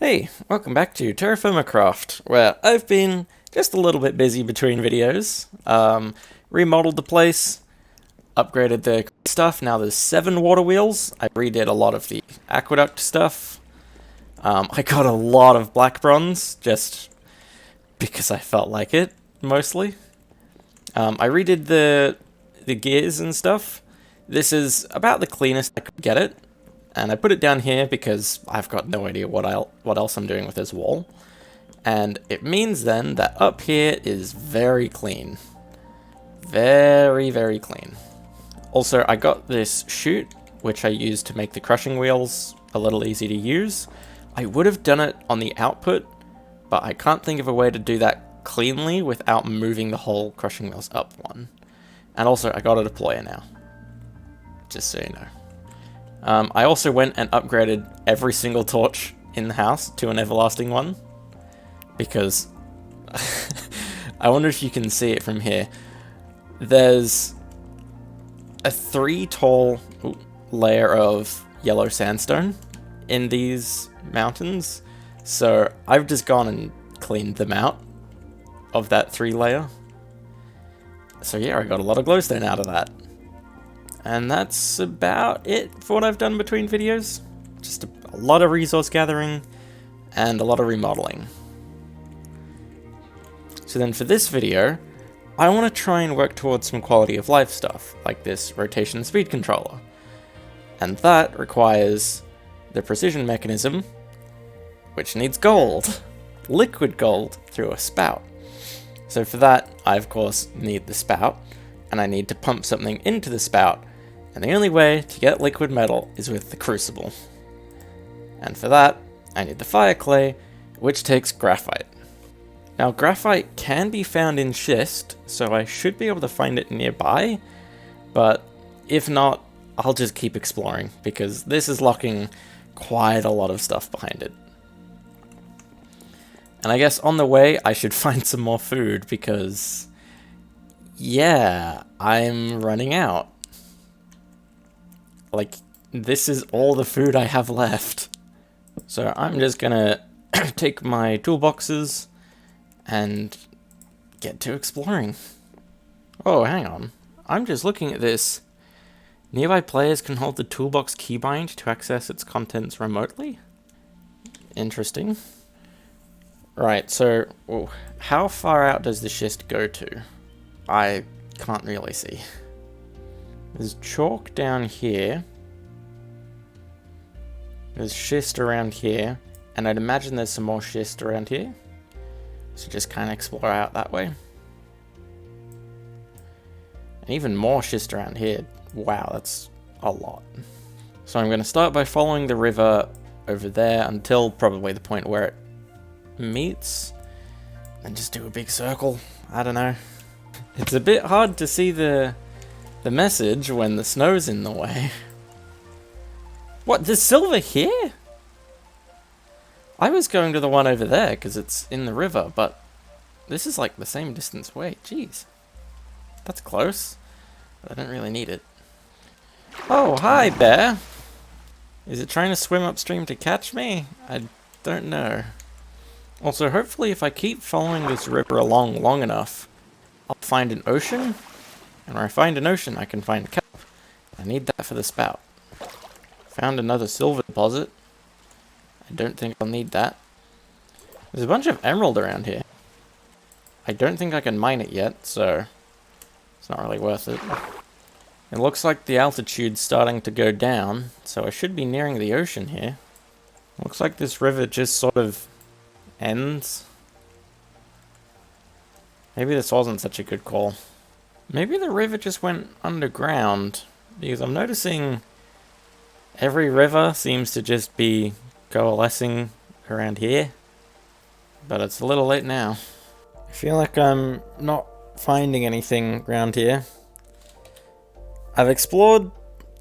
Hey, welcome back to Terraformacraft, where I've been just a little bit busy between videos. Remodeled the place, upgraded the stuff. Now there's 7 water wheels. I redid a lot of the aqueduct stuff. I got a lot of black bronze, just because I felt like it, mostly. I redid the gears and stuff. This is about the cleanest I could get it. And I put it down here because I've got no idea what else I'm doing with this wall. And it means then that up here is very clean. Very, very clean. Also, I got this chute, which I used to make the crushing wheels a little easy to use. I would have done it on the output, but I can't think of a way to do that cleanly without moving the whole crushing wheels up one. And also, I got a deployer now. Just so you know. I also went and upgraded every single torch in the house to an everlasting one, because I wonder if you can see it from here. There's a 3 tall layer of yellow sandstone in these mountains, so I've just gone and cleaned them out of that 3 layer. So yeah, I got a lot of glowstone out of that. And that's about it for what I've done between videos. Just a lot of resource gathering and a lot of remodeling. So then for this video, I want to try and work towards some quality of life stuff, like this rotation speed controller. And that requires the precision mechanism, which needs gold. Liquid gold through a spout. So for that, I of course need the spout, and I need to pump something into the spout. And the only way to get liquid metal is with the crucible. And for that, I need the fire clay, which takes graphite. Now, graphite can be found in schist, so I should be able to find it nearby, but if not, I'll just keep exploring, because this is locking quite a lot of stuff behind it. And I guess on the way, I should find some more food, because yeah, I'm running out. Like, this is all the food I have left. So I'm just gonna take my toolboxes and get to exploring. Oh, hang on. I'm just looking at this. Nearby players can hold the toolbox keybind to access its contents remotely? Interesting. Right, so how far out does the schist go to? I can't really see. There's chalk down here. There's schist around here. And I'd imagine there's some more schist around here. So just kind of explore out that way. And even more schist around here. Wow, that's a lot. So I'm going to start by following the river over there until probably the point where it meets. And just do a big circle. I don't know. It's a bit hard to see the message when the snow's in the way. What, there's silver here? I was going to the one over there because it's in the river, but this is like the same distance away. Jeez. That's close. But I don't really need it. Oh, hi, bear. Is it trying to swim upstream to catch me? I don't know. Also, hopefully if I keep following this river along long enough, I'll find an ocean. And where I find an ocean, I can find a cap. I need that for the spout. Found another silver deposit. I don't think I'll need that. There's a bunch of emerald around here. I don't think I can mine it yet, so it's not really worth it. It looks like the altitude's starting to go down, so I should be nearing the ocean here. Looks like this river just sort of ends. Maybe this wasn't such a good call. Maybe the river just went underground, because I'm noticing every river seems to just be coalescing around here, but it's a little late now. I feel like I'm not finding anything around here. I've explored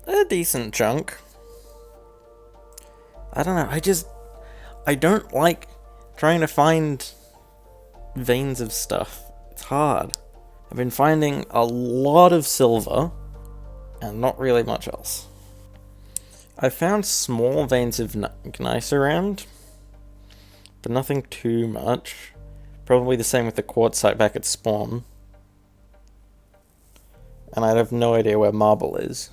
a decent chunk. I don't know, I don't like trying to find veins of stuff. It's hard. I've been finding a lot of silver, and not really much else. I found small veins of gneiss around, but nothing too much. Probably the same with the quartzite back at spawn. And I have no idea where marble is.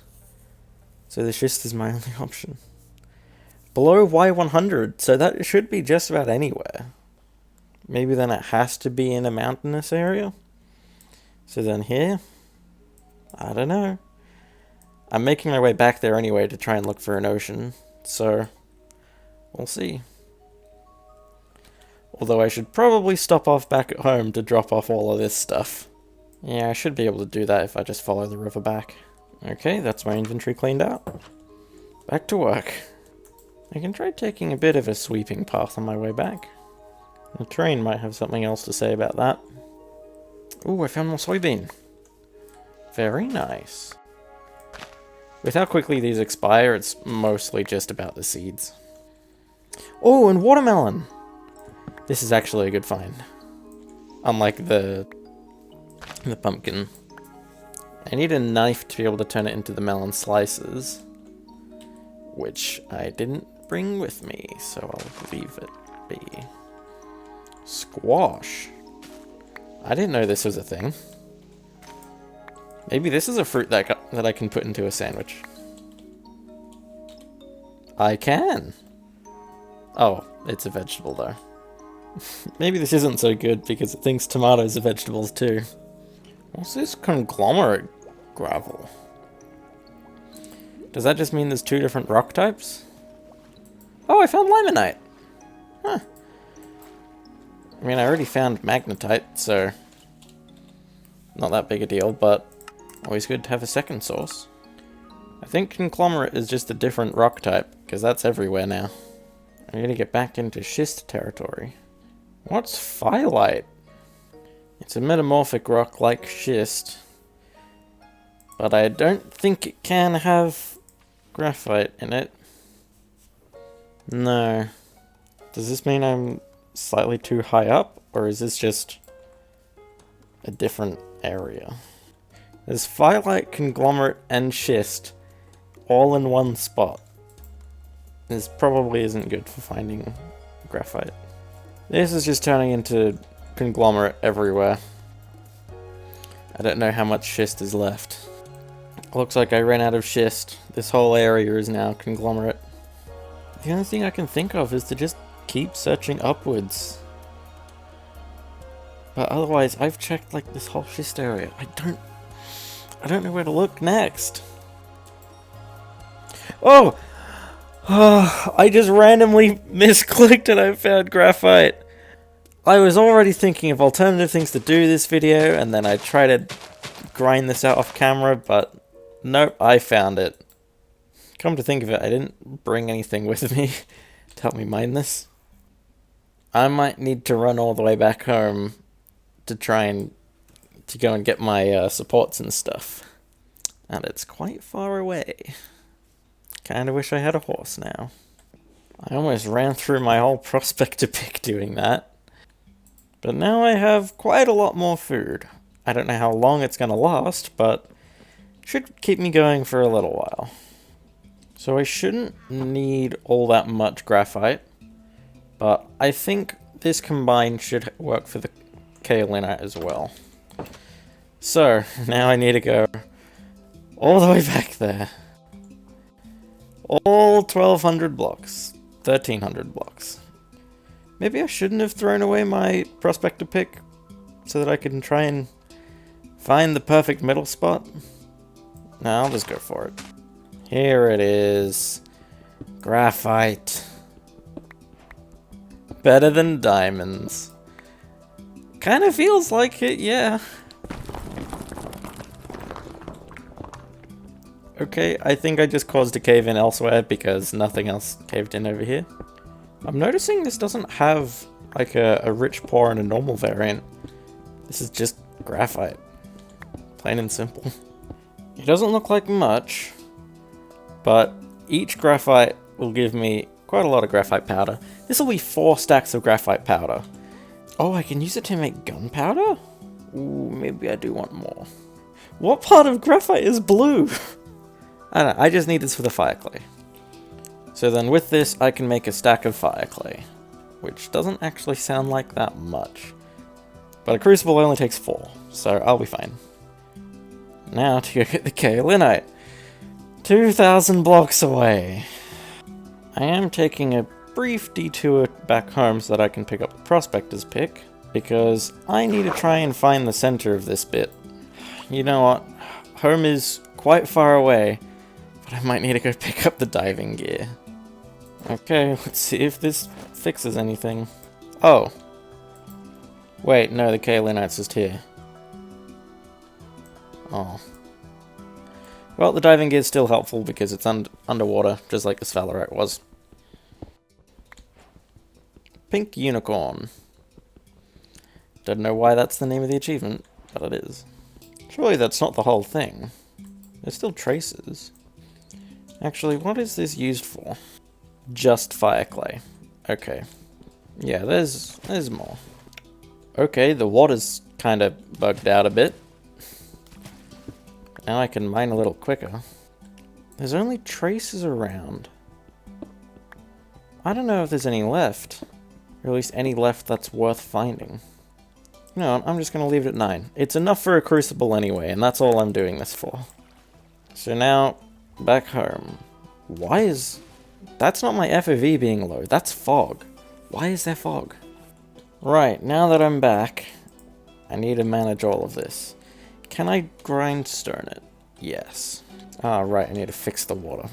So the schist is my only option. Below Y100, so that should be just about anywhere. Maybe then it has to be in a mountainous area? So then here? I don't know. I'm making my way back there anyway to try and look for an ocean, so we'll see. Although I should probably stop off back at home to drop off all of this stuff. Yeah, I should be able to do that if I just follow the river back. Okay, that's my inventory cleaned out. Back to work. I can try taking a bit of a sweeping path on my way back. The train might have something else to say about that. Ooh, I found more soybean. Very nice. With how quickly these expire, it's mostly just about the seeds. Oh, and watermelon! This is actually a good find. Unlike the pumpkin. I need a knife to be able to turn it into the melon slices. Which I didn't bring with me, so I'll leave it be. Squash. I didn't know this was a thing. Maybe this is a fruit that I can put into a sandwich. I can! Oh, it's a vegetable though. Maybe this isn't so good because it thinks tomatoes are vegetables too. What's this conglomerate gravel? Does that just mean there's two different rock types? Oh, I found limonite! Huh. I mean, I already found magnetite, so not that big a deal, but always good to have a second source. I think conglomerate is just a different rock type, because that's everywhere now. I need to get back into schist territory. What's phyllite? It's a metamorphic rock like schist, but I don't think it can have graphite in it. No. Does this mean I'm slightly too high up, or is this just a different area? There's phyllite, conglomerate, and schist all in one spot. This probably isn't good for finding graphite. This is just turning into conglomerate everywhere. I don't know how much schist is left. Looks like I ran out of schist. This whole area is now conglomerate. The only thing I can think of is to just keep searching upwards. But otherwise, I've checked like this whole schist area. I don't know where to look next. Oh! I just randomly misclicked and I found graphite. I was already thinking of alternative things to do this video, and then I tried to grind this out off camera, but nope, I found it. Come to think of it, I didn't bring anything with me to help me mine this. I might need to run all the way back home to try and go and get my supports and stuff. And it's quite far away. Kinda wish I had a horse now. I almost ran through my whole prospector pick doing that. But now I have quite a lot more food. I don't know how long it's gonna last, but should keep me going for a little while. So I shouldn't need all that much graphite, but I think this combined should work for the kaolinite as well. So, now I need to go all the way back there. All 1,200 blocks. 1,300 blocks. Maybe I shouldn't have thrown away my prospector pick so that I can try and find the perfect middle spot. No, I'll just go for it. Here it is. Graphite. Better than diamonds. Kind of feels like it, yeah. Okay, I think I just caused a cave in elsewhere because nothing else caved in over here. I'm noticing this doesn't have like a rich pour and a normal variant. This is just graphite. Plain and simple. It doesn't look like much, but each graphite will give me quite a lot of graphite powder. This will be 4 stacks of graphite powder. Oh, I can use it to make gunpowder? Ooh, maybe I do want more. What part of graphite is blue? I don't know, I just need this for the fire clay. So then with this, I can make a stack of fire clay. which doesn't actually sound like that much. But a crucible only takes 4, so I'll be fine. Now to go get the kaolinite. 2,000 blocks away. I am taking a brief detour back home so that I can pick up the prospector's pick, because I need to try and find the center of this bit. You know what? Home is quite far away, but I might need to go pick up the diving gear. Okay, let's see if this fixes anything. Oh. Wait, no, the kaolinite's just here. Oh. Well, the diving gear's still helpful because it's underwater, just like the sphalerite was. Pink unicorn. Don't know why that's the name of the achievement, but it is. Surely that's not the whole thing. There's still traces. Actually, what is this used for? Just fire clay. Okay. Yeah, there's more. Okay, the water's kind of bugged out a bit. Now I can mine a little quicker. There's only traces around. I don't know if there's any left. Or at least any left that's worth finding. No, I'm just going to leave it at 9. It's enough for a crucible anyway, and that's all I'm doing this for. So now, back home. Why is... That's not my FOV being low, that's fog. Why is there fog? Right, now that I'm back, I need to manage all of this. Can I grindstone it? Yes. Ah, right, I need to fix the water.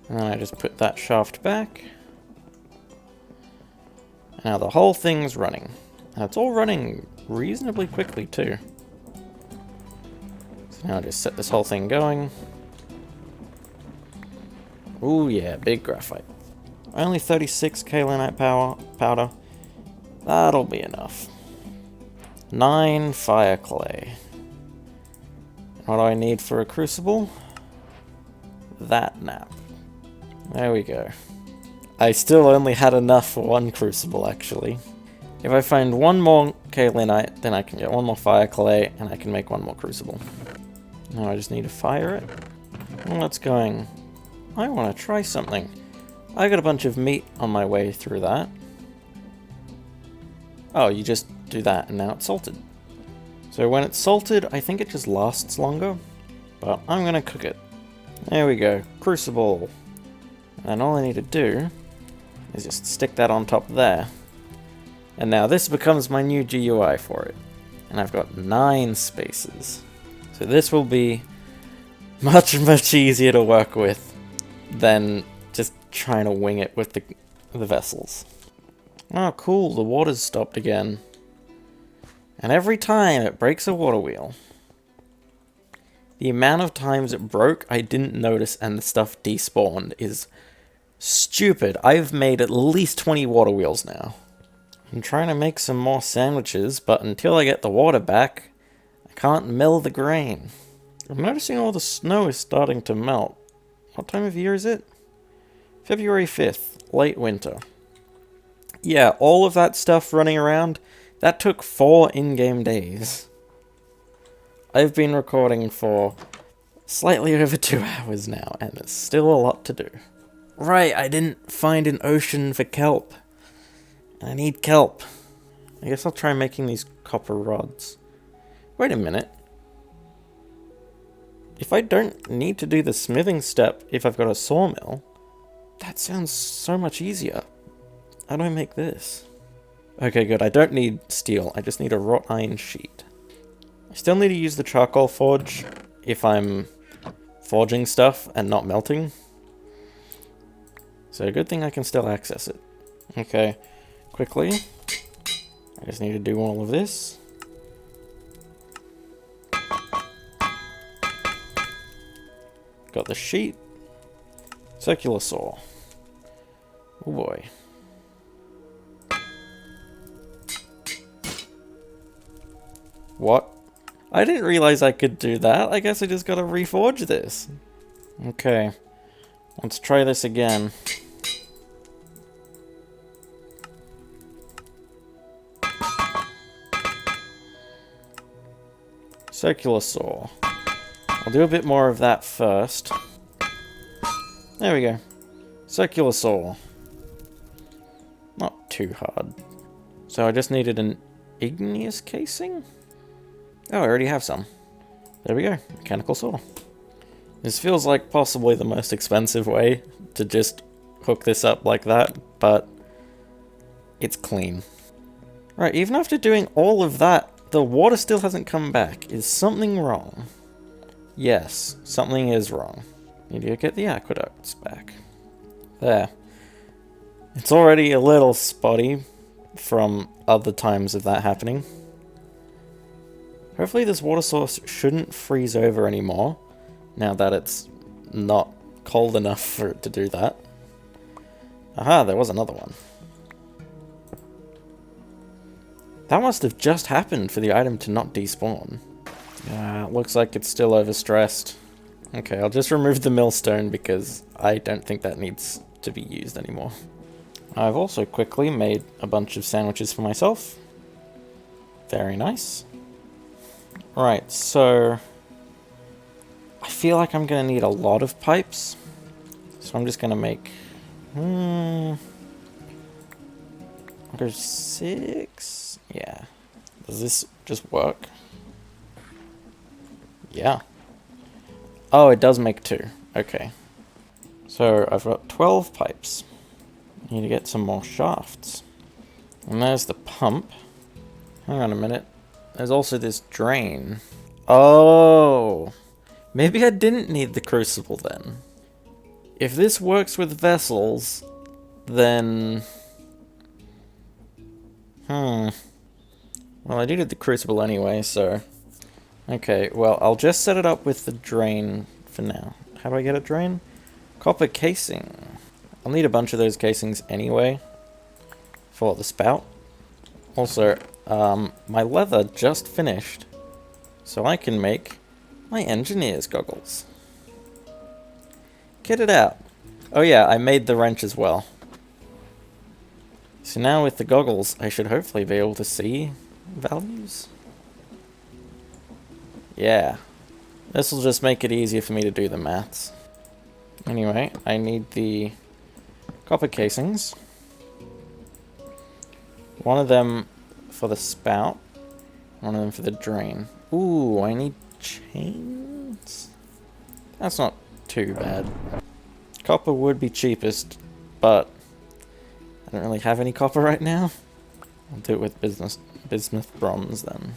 And then I just put that shaft back. Now the whole thing's running. Now it's all running reasonably quickly too. So now I just set this whole thing going. Ooh yeah, big graphite. Only 36 kaolinite powder. That'll be enough. 9 fire clay. What do I need for a crucible? That nap. There we go. I still only had enough for 1 crucible, actually. If I find 1 more kaolinite, then I can get 1 more fire clay, and I can make 1 more crucible. Now I just need to fire it. Well, that's going... I want to try something. I got a bunch of meat on my way through that. Oh, you just do that, and now it's salted. So when it's salted, I think it just lasts longer, but I'm gonna cook it. There we go, crucible. And all I need to do is just stick that on top there. And now this becomes my new GUI for it. And I've got 9 spaces. So this will be much, much easier to work with than just trying to wing it with the vessels. Oh cool, the water's stopped again. And every time it breaks a water wheel. The amount of times it broke, I didn't notice and the stuff despawned is stupid. I've made at least 20 water wheels now. I'm trying to make some more sandwiches, but until I get the water back, I can't mill the grain. I'm noticing all the snow is starting to melt. What time of year is it? February 5th, late winter. Yeah, all of that stuff running around, that took 4 in-game days. I've been recording for slightly over 2 hours now, and there's still a lot to do. Right, I didn't find an ocean for kelp. And I need kelp. I guess I'll try making these copper rods. Wait a minute. If I don't need to do the smithing step if I've got a sawmill, that sounds so much easier. How do I make this? Okay, good. I don't need steel. I just need a wrought iron sheet. I still need to use the charcoal forge if I'm forging stuff and not melting. So good thing I can still access it. Okay, quickly. I just need to do all of this. Got the sheet. Circular saw. Oh boy. What? I didn't realize I could do that. I guess I just gotta reforge this. Okay. Let's try this again. Circular saw. I'll do a bit more of that first. There we go. Circular saw. Not too hard. So I just needed an igneous casing? Oh, I already have some. There we go, mechanical saw. This feels like possibly the most expensive way to just hook this up like that, but it's clean. Right, even after doing all of that, the water still hasn't come back. Is something wrong? Yes, something is wrong. Need to get the aqueducts back. There. It's already a little spotty from other times of that happening. Hopefully this water source shouldn't freeze over anymore, now that it's not cold enough for it to do that. Aha, there was another one. That must have just happened for the item to not despawn. Looks like it's still overstressed. Okay, I'll just remove the millstone because I don't think that needs to be used anymore. I've also quickly made a bunch of sandwiches for myself. Very nice. Right, so I feel like I'm going to need a lot of pipes. So I'm just going to make... I'll go 6... Yeah. Does this just work? Yeah. Oh, it does make 2. Okay. So I've got 12 pipes. I need to get some more shafts. And there's the pump. Hang on a minute. There's also this drain. Oh! Maybe I didn't need the crucible then. If this works with vessels, then... Well, I needed the crucible anyway, so... Okay, well, I'll just set it up with the drain for now. How do I get a drain? Copper casing. I'll need a bunch of those casings anyway for the spout. Also, my leather just finished, so I can make my engineer's goggles. Get it out. Oh yeah, I made the wrench as well. So now with the goggles, I should hopefully be able to see values. Yeah. This will just make it easier for me to do the maths. Anyway, I need the copper casings. One of them for the spout. One of them for the drain. Ooh, I need chains? That's not too bad. Copper would be cheapest, but I don't really have any copper right now. I'll do it with bismuth bronze then.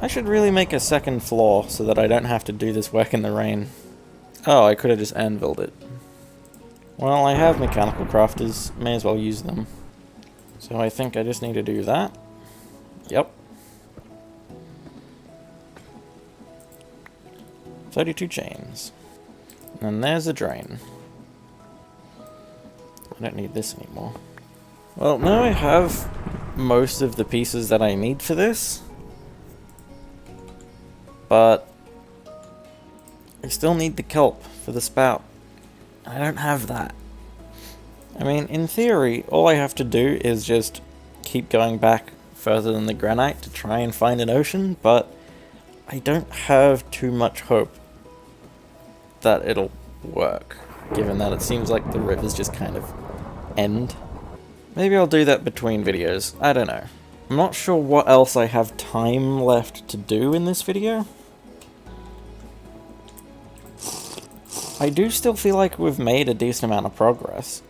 I should really make a second floor so that I don't have to do this work in the rain. Oh, I could have just anviled it. Well, I have mechanical crafters, may as well use them. So I think I just need to do that. Yep. 32 chains. And there's a drain. I don't need this anymore. Well, now I have most of the pieces that I need for this. But I still need the kelp for the spout. I don't have that. I mean, in theory, all I have to do is just keep going back further than the granite to try and find an ocean, but I don't have too much hope that it'll work, given that it seems like the rivers just kind of end. Maybe I'll do that between videos, I don't know. I'm not sure what else I have time left to do in this video. I do still feel like we've made a decent amount of progress.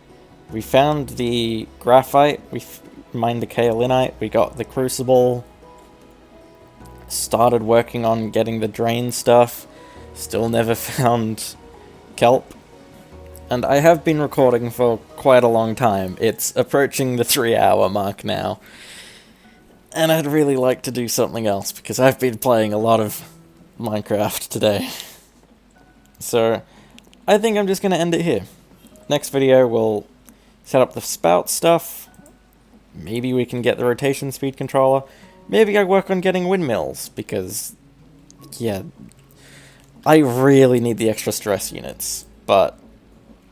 We found the graphite, we mined the kaolinite, we got the crucible, started working on getting the drain stuff, still never found kelp. And I have been recording for quite a long time. It's approaching the 3-hour mark now. And I'd really like to do something else, because I've been playing a lot of Minecraft today. So, I think I'm just going to end it here. Next video, we'll set up the spout stuff. Maybe we can get the rotation speed controller. Maybe I work on getting windmills, because, yeah, I really need the extra stress units. But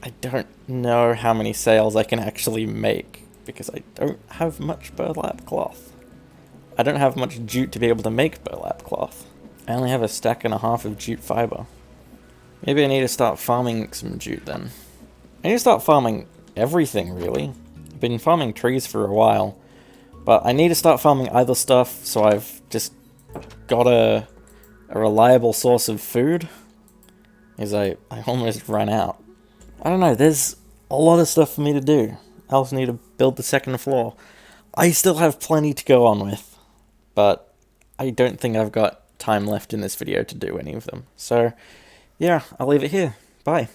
I don't know how many sails I can actually make, because I don't have much burlap cloth. I don't have much jute to be able to make burlap cloth. I only have a stack and a half of jute fiber. Maybe I need to start farming some jute then. I need to start farming everything, really. I've been farming trees for a while, but I need to start farming other stuff, so I've just got a reliable source of food, because I almost ran out. I don't know, there's a lot of stuff for me to do. I also need to build the second floor. I still have plenty to go on with, but I don't think I've got time left in this video to do any of them. So, yeah, I'll leave it here. Bye.